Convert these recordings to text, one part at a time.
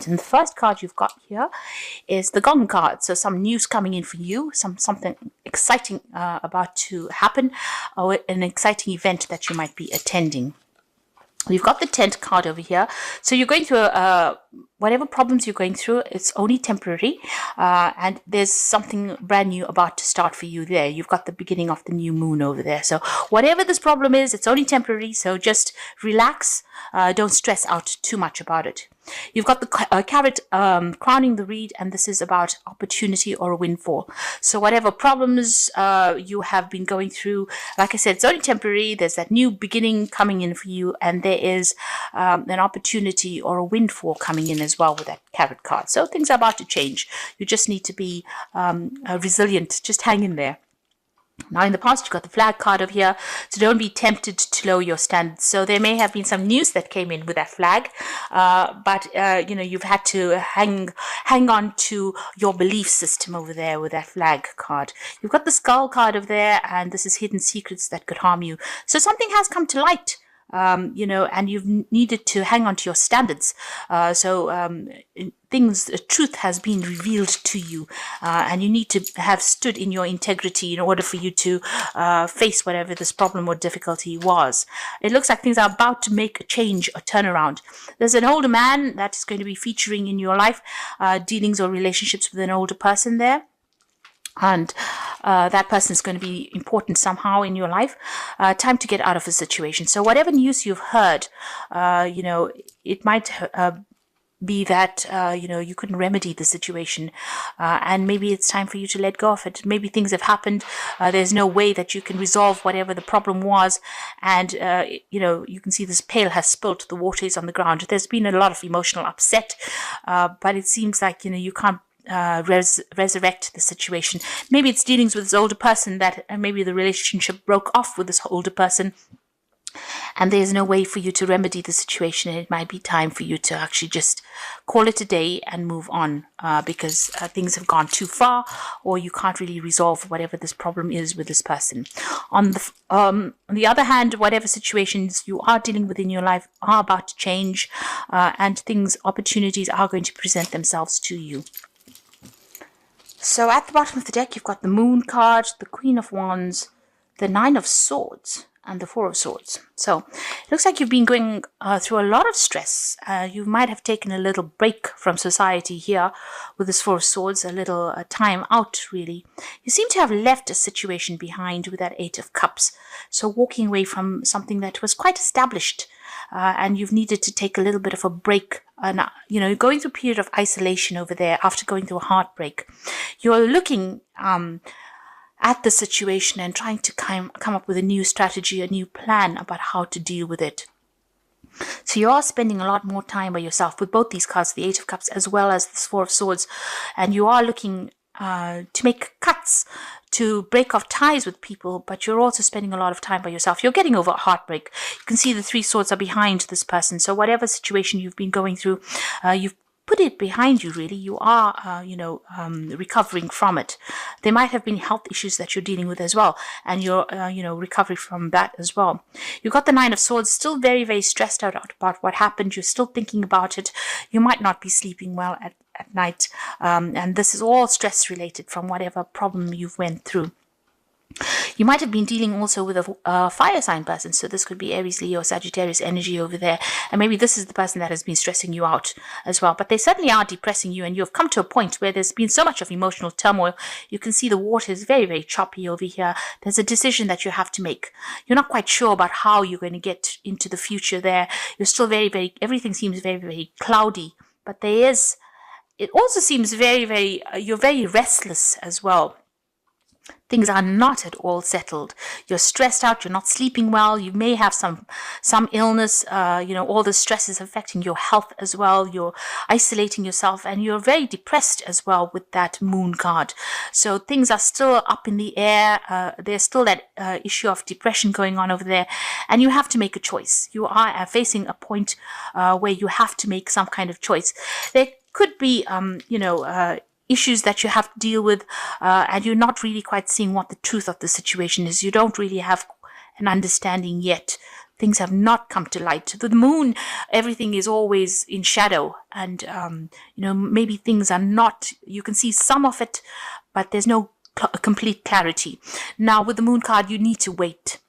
cards. And the first card you've got here is the Gong card. So some news coming in for you, something exciting about to happen, or an exciting event that you might be attending. We've got the 10th card over here. So you're going through whatever problems you're going through, it's only temporary. And there's something brand new about to start for you there. You've got the beginning of the new moon over there. So whatever this problem is, it's only temporary. So just relax. Don't stress out too much about it. You've got the carrot crowning the reed, and this is about opportunity or a windfall. So whatever problems you have been going through, like I said, it's only temporary. There's that new beginning coming in for you, and there is an opportunity or a windfall coming in as well with that carrot card. So things are about to change. You just need to be resilient. Just hang in there. Now, in the past, you've got the flag card over here, so don't be tempted to lower your standards. So there may have been some news that came in with that flag, but you've had to hang on to your belief system over there with that flag card. You've got the skull card over there, and this is hidden secrets that could harm you. So something has come to light. And you've needed to hang on to your standards. Truth has been revealed to you, and you need to have stood in your integrity in order for you to face whatever this problem or difficulty was. It looks like things are about to make a change, a turnaround. There's an older man that is going to be featuring in your life, dealings or relationships with an older person there. And that person is going to be important somehow in your life. Time to get out of a situation. So whatever news you've heard, it might be that, you couldn't remedy the situation. And maybe it's time for you to let go of it. Maybe things have happened. There's no way that you can resolve whatever the problem was. And, you can see this pail has spilt. The water is on the ground. There's been a lot of emotional upset. But it seems like, you can't resurrect the situation. Maybe it's dealings with this older person that maybe the relationship broke off with this older person, and there's no way for you to remedy the situation. It might be time for you to actually just call it a day and move on, because things have gone too far, or you can't really resolve whatever this problem is with this person. On the other hand, whatever situations you are dealing with in your life are about to change, and opportunities are going to present themselves to you. So at the bottom of the deck, you've got the Moon card, the Queen of Wands, the Nine of Swords, and the Four of Swords. So it looks like you've been going through a lot of stress. You might have taken a little break from society here with this Four of Swords, a little time out, really. You seem to have left a situation behind with that Eight of Cups. So walking away from something that was quite established, and you've needed to take a little bit of a break. And, you're going through a period of isolation over there after going through a heartbreak. You're looking at the situation and trying to come up with a new strategy, a new plan about how to deal with it. So you are spending a lot more time by yourself with both these cards, the Eight of Cups as well as this Four of Swords. And you are looking to make cuts, to break off ties with people, but you're also spending a lot of time by yourself. You're getting over a heartbreak. You can see the Three Swords are behind this person. So whatever situation you've been going through, you've put it behind you, really. You are, recovering from it. There might have been health issues that you're dealing with as well, and you're, recovering from that as well. You've got the Nine of Swords, still very, very stressed out about what happened. You're still thinking about it. You might not be sleeping well at night, and this is all stress related from whatever problem you've went through. You might have been dealing also with a fire sign person, so this could be Aries, Leo, Sagittarius energy over there, and maybe this is the person that has been stressing you out as well, but they certainly are depressing you, and you have come to a point where there's been so much of emotional turmoil. You can see the water is very, very choppy over here. There's a decision that you have to make. You're not quite sure about how you're going to get into the future there. You're still very, very, everything seems very, very cloudy, but it also seems very, very, you're very restless as well. Things are not at all settled. You're stressed out. You're not sleeping well. You may have some illness. All the stress is affecting your health as well. You're isolating yourself, and you're very depressed as well with that Moon card. So things are still up in the air. There's still that issue of depression going on over there, and you have to make a choice. You are facing a point where you have to make some kind of choice. There could be, issues that you have to deal with, and you're not really quite seeing what the truth of the situation is. You don't really have an understanding yet things have not come to light. The moon, everything is always in shadow, and maybe things are not, you can see some of it, but there's no complete clarity. Now with the moon card, you need to wait.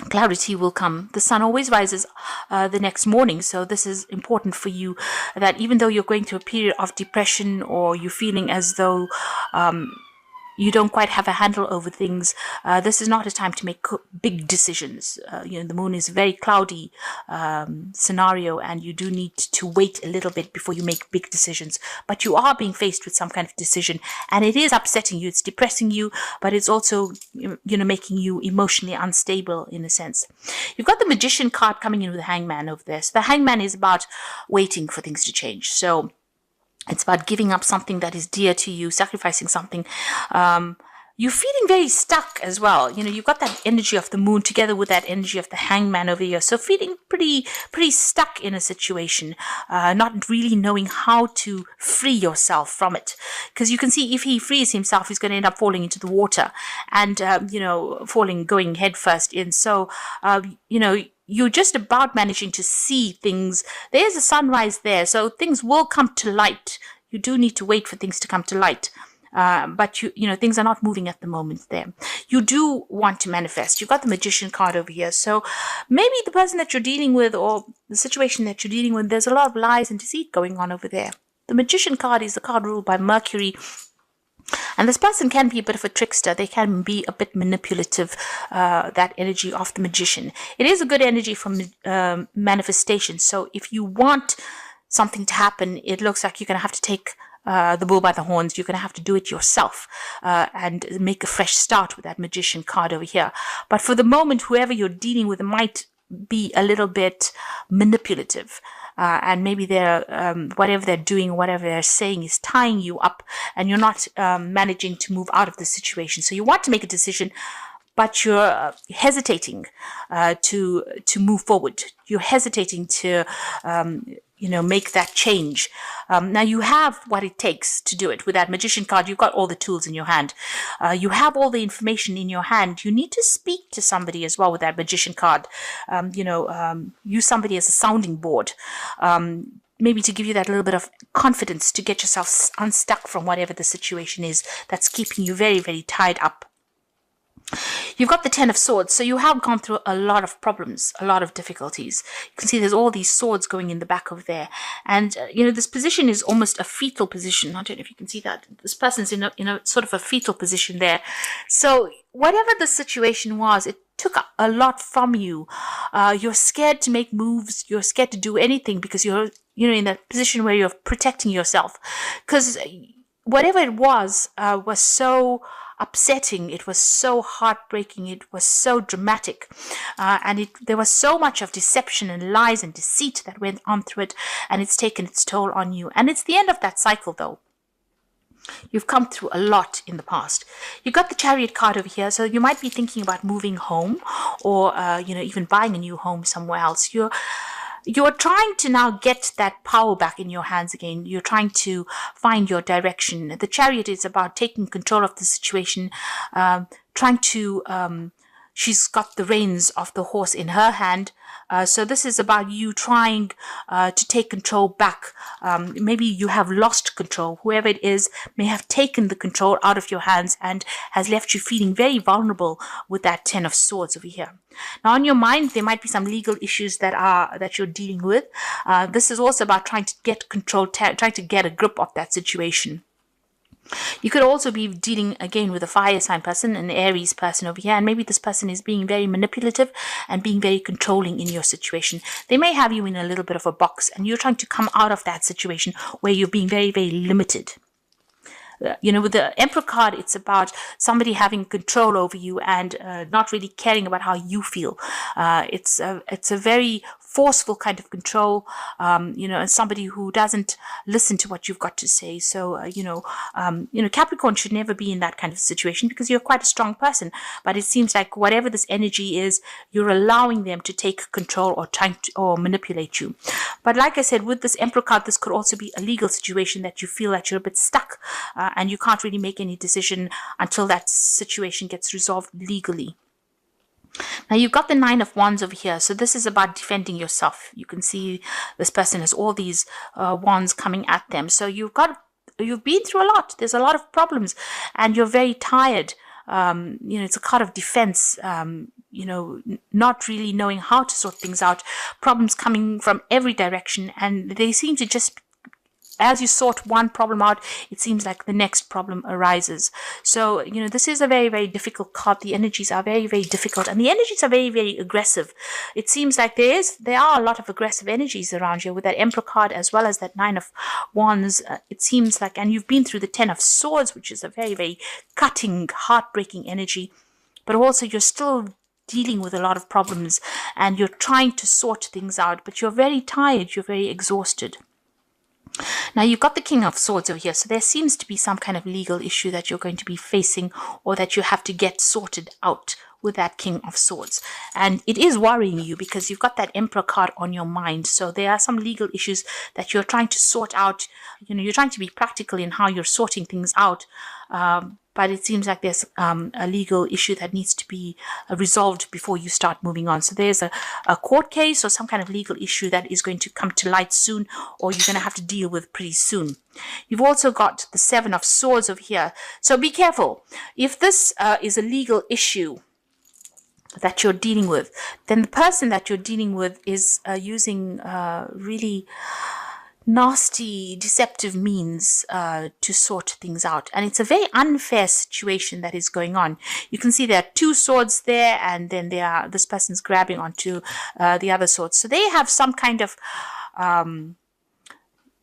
Clarity will come. The sun always rises the next morning, so this is important for you, that even though you're going through a period of depression, or you're feeling as though you don't quite have a handle over things, this is not a time to make big decisions. The moon is a very cloudy scenario, and you do need to wait a little bit before you make big decisions. But you are being faced with some kind of decision, and it is upsetting you, it's depressing you, but it's also making you emotionally unstable in a sense. You've got the Magician card coming in with the Hangman over there. So the Hangman is about waiting for things to change. So it's about giving up something that is dear to you, sacrificing something. You're feeling very stuck as well. You've got that energy of the moon together with that energy of the Hangman over here. So feeling pretty stuck in a situation, not really knowing how to free yourself from it. Because you can see if he frees himself, he's going to end up falling into the water and, going head first in. So, you're just about managing to see things. There's a sunrise there, so things will come to light. You do need to wait for things to come to light. But things are not moving at the moment there. You do want to manifest. You've got the Magician card over here. So maybe the person that you're dealing with, or the situation that you're dealing with, there's a lot of lies and deceit going on over there. The Magician card is the card ruled by Mercury. And this person can be a bit of a trickster. They can be a bit manipulative, that energy of the Magician. It is a good energy from manifestation. So if you want something to happen, it looks like you're going to have to take the bull by the horns. You're going to have to do it yourself and make a fresh start with that Magician card over here. But for the moment, whoever you're dealing with might be a little bit manipulative. And maybe they're whatever they're doing, whatever they're saying is tying you up, and you're not managing to move out of the situation. So you want to make a decision, but you're hesitating to move forward. You're hesitating to make that change. Now you have what it takes to do it. With that Magician card, you've got all the tools in your hand. You have all the information in your hand. You need to speak to somebody as well with that Magician card. Use somebody as a sounding board. Maybe to give you that little bit of confidence to get yourself unstuck from whatever the situation is that's keeping you very, very tied up. You've got the Ten of Swords, so you have gone through a lot of problems, a lot of difficulties. You can see there's all these swords going in the back of there. And, this position is almost a fetal position. I don't know if you can see that. This person's in a sort of a fetal position there. So whatever the situation was, it took a lot from you. You're scared to make moves. You're scared to do anything because you're, in that position where you're protecting yourself. Because whatever it was so upsetting, it was so heartbreaking, it was so dramatic, and there was so much of deception and lies and deceit that went on through it, and it's taken its toll on you. And it's the end of that cycle, though. You've come through a lot in the past. You've got the Chariot card over here, so you might be thinking about moving home, or even buying a new home somewhere else. You're trying to now get that power back in your hands again. You're trying to find your direction. The Chariot is about taking control of the situation, trying to, she's got the reins of the horse in her hand. So this is about you trying to take control back. Maybe you have lost control. Whoever it is may have taken the control out of your hands and has left you feeling very vulnerable with that Ten of Swords over here. Now, on your mind, there might be some legal issues that you're dealing with. This is also about trying to get control, trying to get a grip of that situation. You could also be dealing again with a fire sign person, an Aries person over here, and maybe this person is being very manipulative and being very controlling in your situation. They may have you in a little bit of a box, and you're trying to come out of that situation where you're being very, very limited. With the Emperor card, it's about somebody having control over you and not really caring about how you feel. It's a very forceful kind of control, and somebody who doesn't listen to what you've got to say. So, Capricorn should never be in that kind of situation because you're quite a strong person. But it seems like whatever this energy is, you're allowing them to take control or manipulate you. But like I said, with this Emperor card, this could also be a legal situation that you feel that you're a bit stuck and you can't really make any decision until that situation gets resolved legally. Now you've got the Nine of Wands over here. So this is about defending yourself. You can see this person has all these wands coming at them. So you've been through a lot. There's a lot of problems and you're very tired. It's a card of defense, not really knowing how to sort things out, problems coming from every direction. And they seem to just, as you sort one problem out, it seems like the next problem arises. So, this is a very, very difficult card. The energies are very, very difficult and the energies are very, very aggressive. It seems like there are a lot of aggressive energies around you with that Emperor card as well as that Nine of Wands. It seems like, and you've been through the Ten of Swords, which is a very, very cutting, heartbreaking energy, but also you're still dealing with a lot of problems and you're trying to sort things out, but you're very tired, you're very exhausted. Now you've got the King of Swords over here, so there seems to be some kind of legal issue that you're going to be facing or that you have to get sorted out with that King of Swords. And it is worrying you because you've got that Emperor card on your mind. So there are some legal issues that you're trying to sort out. You're trying to be practical in how you're sorting things out. But it seems like there's a legal issue that needs to be resolved before you start moving on. So there's a court case or some kind of legal issue that is going to come to light soon, or you're going to have to deal with pretty soon. You've also got the Seven of Swords over here. So be careful. If this is a legal issue that you're dealing with, then the person that you're dealing with is using really nasty, deceptive means to sort things out. And it's a very unfair situation that is going on. You can see there are two swords there, and then this person's grabbing onto the other sword. So they have some kind of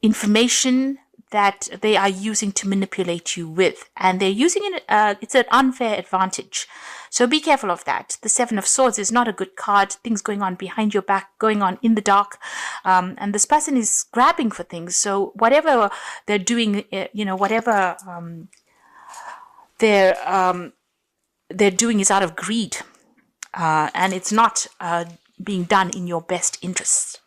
information that they are using to manipulate you with, and they're using it, it's an unfair advantage. So be careful of that. The Seven of Swords is not a good card. Things going on behind your back, going on in the dark, and this person is grabbing for things. So whatever they're doing, whatever they're doing is out of greed, and it's not being done in your best interests.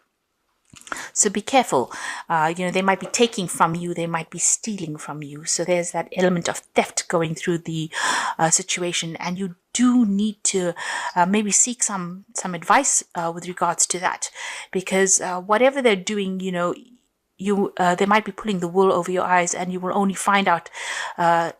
So be careful. They might be taking from you. They might be stealing from you. So there's that element of theft going through the situation. And you do need to maybe seek some advice with regards to that. Because whatever they're doing, they might be pulling the wool over your eyes, and you will only find out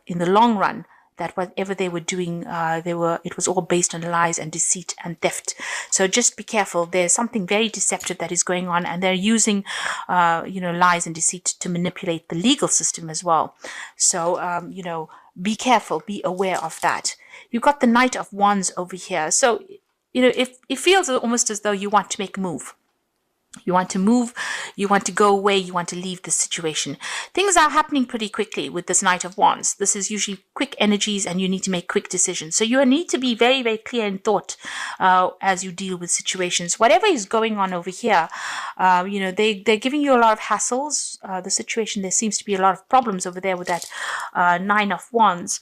in the long run that whatever they were doing, it was all based on lies and deceit and theft. So just be careful. There's something very deceptive that is going on, and they're using, lies and deceit to manipulate the legal system as well. So, be careful, be aware of that. You've got the Knight of Wands over here. So, it feels almost as though you want to make a move. You want to move, you want to go away, you want to leave the situation. Things are happening pretty quickly with this Knight of Wands. This is usually quick energies and you need to make quick decisions. So you need to be very, very clear in thought as you deal with situations. Whatever is going on over here, they're giving you a lot of hassles. The situation, there seems to be a lot of problems over there with that Nine of Wands.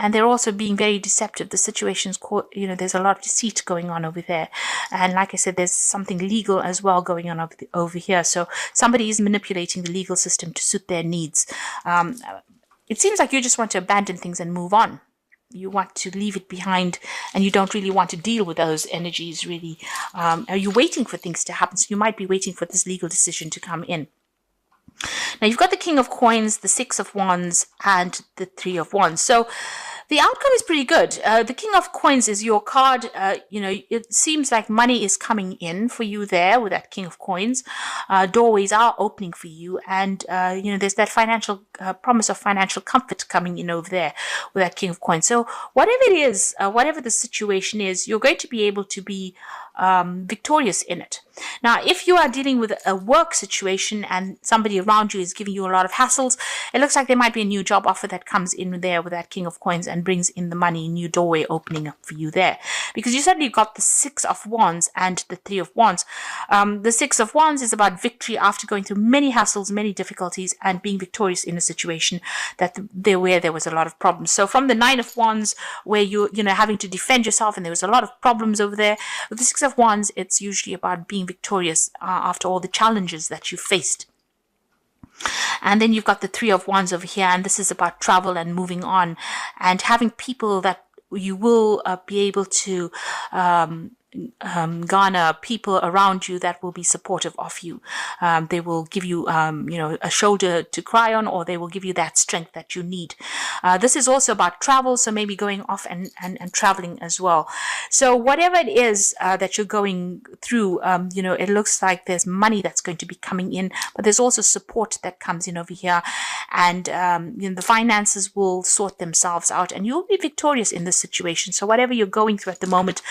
And they're also being very deceptive. The situation's, there's a lot of deceit going on over there. And like I said, there's something legal as well going on over here. So somebody is manipulating the legal system to suit their needs. It seems like you just want to abandon things and move on. You want to leave it behind, and you don't really want to deal with those energies, really. Are you waiting for things to happen? So you might be waiting for this legal decision to come in. Now, you've got the King of Coins, the Six of Wands, and the Three of Wands. So the outcome is pretty good. The King of Coins is your card. It seems like money is coming in for you there with that King of Coins. Doorways are opening for you. And, there's that financial promise of financial comfort coming in over there with that King of Coins. So whatever it is, whatever the situation is, you're going to be able to be victorious in it. Now, if you are dealing with a work situation and somebody around you is giving you a lot of hassles, it looks like there might be a new job offer that comes in there with that King of Coins and brings in the money, new doorway opening up for you there. Because you certainly got the Six of Wands and the Three of Wands. The Six of Wands is about victory after going through many hassles, many difficulties, and being victorious in a situation where there was a lot of problems. So from the Nine of Wands, where you're having to defend yourself and there was a lot of problems over there, with the Six of Wands, it's usually about being victorious after all the challenges that you faced. And then you've got the Three of Wands over here, and this is about travel and moving on and having people that you will be able to garner people around you that will be supportive of you. They will give you, a shoulder to cry on, or they will give you that strength that you need. This is also about travel, so maybe going off and traveling as well. So whatever it is that you're going through, it looks like there's money that's going to be coming in, but there's also support that comes in over here, and the finances will sort themselves out, and you'll be victorious in this situation. So whatever you're going through at the moment,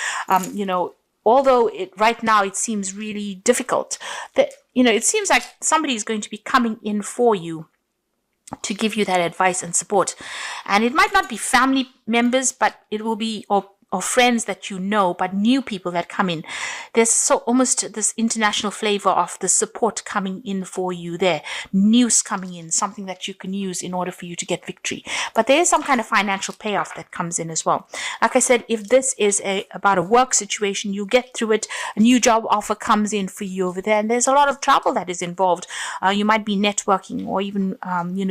although right now it seems really difficult, that it seems like somebody is going to be coming in for you to give you that advice and support. And it might not be family members, but it will be or friends that you know, but new people that come in. There's so almost this international flavor of the support coming in for you there. News coming in, something that you can use in order for you to get victory. But there is some kind of financial payoff that comes in as well. Like I said, if this is about a work situation, you get through it. A new job offer comes in for you over there, and there's a lot of travel that is involved. You might be networking, or even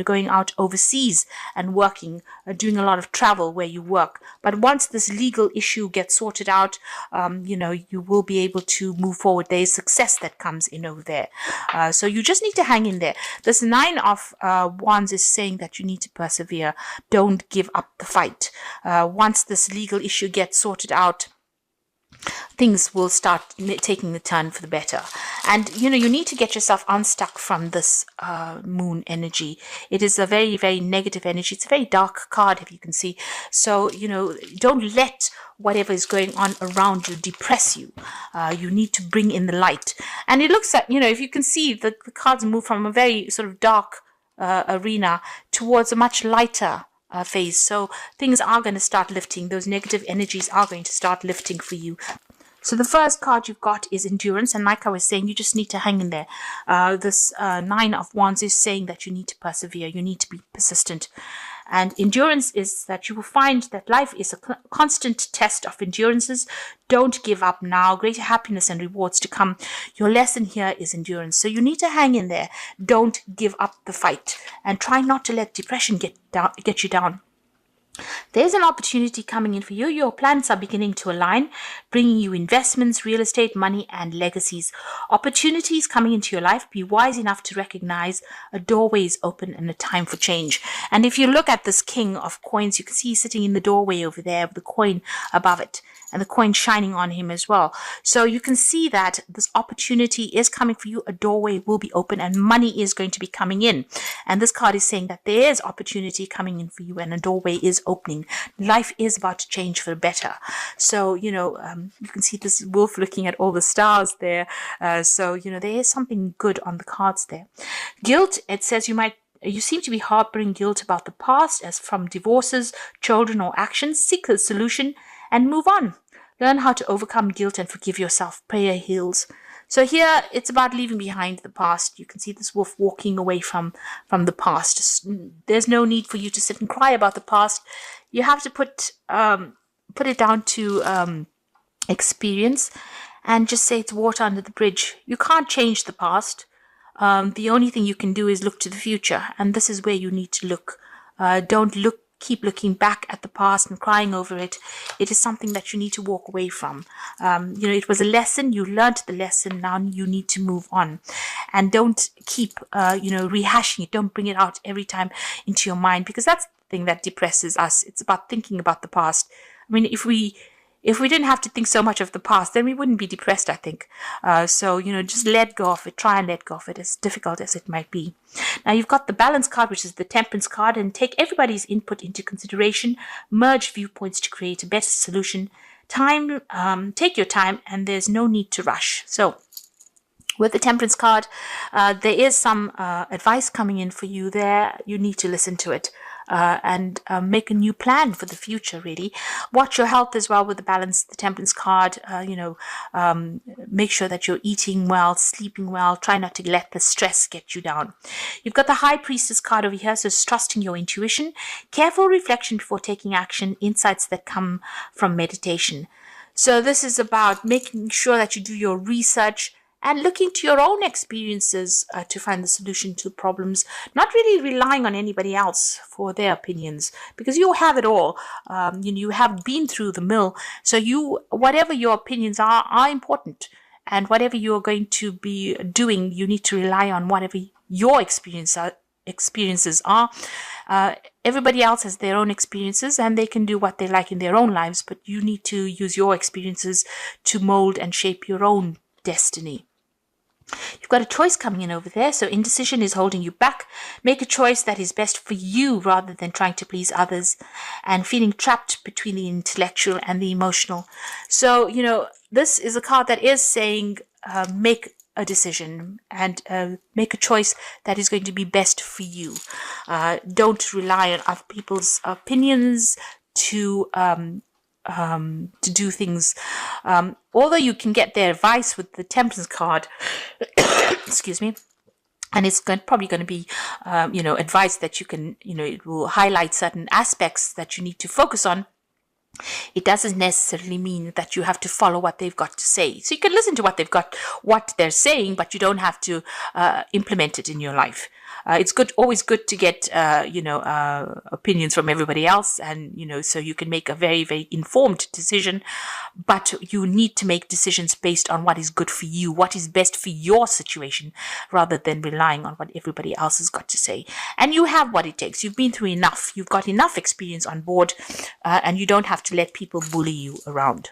going out overseas and working, doing a lot of travel where you work. But once this legal issue gets sorted out, you will be able to move forward. There is success that comes in over there. So you just need to hang in there. This 9 of Wands is saying that you need to persevere. Don't give up the fight. Once this legal issue gets sorted out, things will start taking the turn for the better. And you need to get yourself unstuck from this moon energy. It is a very, very negative energy. It's a very dark card, if you can see. So don't let whatever is going on around you depress you. You need to bring in the light. And it looks at, if you can see, the cards move from a very sort of dark arena towards a much lighter phase. So things are going to start lifting. Those negative energies are going to start lifting for you. So the first card you've got is endurance, and like I was saying, you just need to hang in there. This 9 of Wands is saying that you need to persevere, you need to be persistent. And endurance is that you will find that life is a constant test of endurances. Don't give up now. Greater happiness and rewards to come. Your lesson here is endurance. So you need to hang in there. Don't give up the fight, and try not to let depression get you down. There's an opportunity coming in for you. Your planets are beginning to align, bringing you investments, real estate, money, and legacies. Opportunities coming into your life. Be wise enough to recognize a doorway is open and a time for change. And if you look at this King of Coins, you can see he's sitting in the doorway over there with the coin above it, and the coin shining on him as well. So you can see that this opportunity is coming for you. A doorway will be open, and money is going to be coming in. And this card is saying that there is opportunity coming in for you, and a doorway is opening. Life is about to change for the better. So, you can see this wolf looking at all the stars there. So, there is something good on the cards there. Guilt, it says you seem to be harboring guilt about the past, as from divorces, children, or actions. Seek a solution and move on. Learn how to overcome guilt and forgive yourself. Prayer heals. So here it's about leaving behind the past. You can see this wolf walking away from the past. There's no need for you to sit and cry about the past. You have to put it down to experience and just say it's water under the bridge. You can't change the past. The only thing you can do is look to the future, and this is where you need to look. Don't keep looking back at the past and crying over it. It is something that you need to walk away from. It was a lesson. You learned the lesson. Now you need to move on, and don't keep rehashing it. Don't bring it out every time into your mind, because that's the thing that depresses us. It's about thinking about the past. I mean, if we didn't have to think so much of the past, then we wouldn't be depressed, I think. So just let go of it. Try and let go of it, as difficult as it might be. Now, you've got the Balance card, which is the Temperance card, and take everybody's input into consideration. Merge viewpoints to create a better solution. Take your time, and there's no need to rush. So, with the Temperance card, there is some advice coming in for you there. You need to listen to it. And make a new plan for the future, really. Watch your health as well with the Temperance card. Make sure that you're eating well, sleeping well. Try not to let the stress get you down. You've got the High Priestess card over here, so it's trusting your intuition. Careful reflection before taking action. Insights that come from meditation. So this is about making sure that you do your research and looking to your own experiences to find the solution to problems, not really relying on anybody else for their opinions, because you have it all. You have been through the mill, so whatever your opinions are important, and whatever you're going to be doing, you need to rely on whatever your experiences are. Everybody else has their own experiences and they can do what they like in their own lives, but you need to use your experiences to mold and shape your own destiny. You've got a choice coming in over there, so indecision is holding you back. Make a choice that is best for you rather than trying to please others and feeling trapped between the intellectual and the emotional. So, this is a card that is saying make a decision and make a choice that is going to be best for you. Don't rely on other people's opinions to do things. Although you can get their advice with the Temperance card, excuse me, and it's probably going to be, advice that you can, it will highlight certain aspects that you need to focus on. It doesn't necessarily mean that you have to follow what they've got to say. So you can listen to what they're saying, but you don't have to implement it in your life. It's always good to get, opinions from everybody else, and so you can make a very, very informed decision. But you need to make decisions based on what is good for you, what is best for your situation, rather than relying on what everybody else has got to say. And you have what it takes. You've been through enough. You've got enough experience on board, and you don't have to let people bully you around.